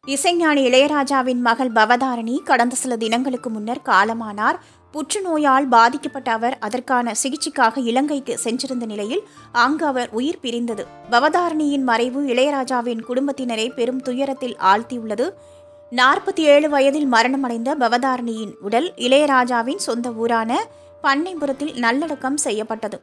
இசைஞானி இளையராஜாவின் மகள் பவதாரணி கடந்த சில தினங்களுக்கு முன்னர் காலமானார். புற்றுநோயால் பாதிக்கப்பட்ட அவர் அதற்கான சிகிச்சைக்காக இலங்கைக்கு சென்றிருந்த நிலையில் அங்கு அவர் உயிர் பிரிந்தது. பவதாரணியின் மறைவு இளையராஜாவின் குடும்பத்தினரை பெரும் துயரத்தில் ஆழ்த்தியுள்ளது. 47 வயதில் மரணமடைந்த பவதாரணியின் உடல் இளையராஜாவின் சொந்த ஊரான பண்ணைபுரத்தில் நல்லடக்கம் செய்யப்பட்டது.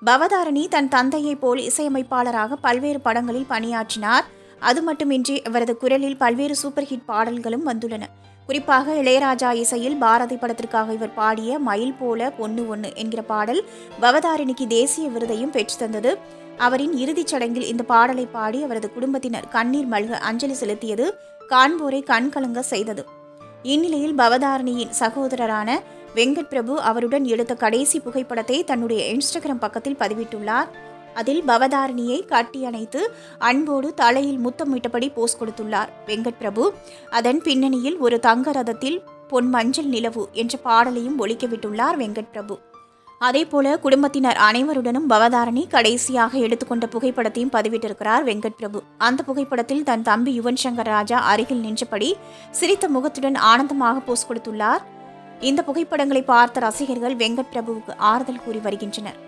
பவதாரணி தன் தந்தையைப் போல் இசையமைப்பாளராக பல்வேறு படங்களில் பணியாற்றினார். அது மட்டுமின்றி இவரது குரலில் பல்வேறு சூப்பர் ஹிட் பாடல்களும் வந்துள்ளன. குறிப்பாக இளையராஜா இசையில் பாரதி படத்திற்காக இவர் பாடிய மயில் போல பொண்ணு ஒன்று என்கிற பாடல் பவதாரணிக்கு தேசிய விருதையும் பெற்றுத்தந்தது. அவரின் இறுதிச் சடங்கில் இந்த பாடலை பாடி அவரது குடும்பத்தினர் கண்ணீர் மல்க அஞ்சலி செலுத்தியது காண்போரை கண்கலங்க செய்தது. இந்நிலையில் பவதாரணியின் சகோதரரான வெங்கட் பிரபு அவருடன் எடுத்த கடைசி புகைப்படத்தை தன்னுடைய இன்ஸ்டாகிராம் பக்கத்தில் பதிவிட்டுள்ளார். அதில் பவதாரணியை கட்டி அணைத்து அன்போடு தலையில் முத்தமிட்டபடி போஸ் கொடுத்துள்ளார் வெங்கட் பிரபு. அதன் பின்னணியில் ஒரு தங்க ரதத்தில் பொன் மஞ்சள் நிலவு என்ற பாடலையும் ஒலிக்கவிட்டுள்ளார் வெங்கட் பிரபு. அதேபோல குடும்பத்தினர் அனைவருடனும் பவதாரணி கடைசியாக எடுத்துக்கொண்ட புகைப்படத்தையும் பதிவிட்டிருக்கிறார் வெங்கட் பிரபு. அந்த புகைப்படத்தில் தன் தம்பி யுவன் சங்கர் ராஜா அருகில் நின்றபடி சிரித்த முகத்துடன் ஆனந்தமாக போஸ் கொடுத்துள்ளார். இந்த புகைப்படங்களை பார்த்த ரசிகர்கள் வெங்கட் பிரபுவுக்கு ஆறுதல் கூறி வருகின்றனர்.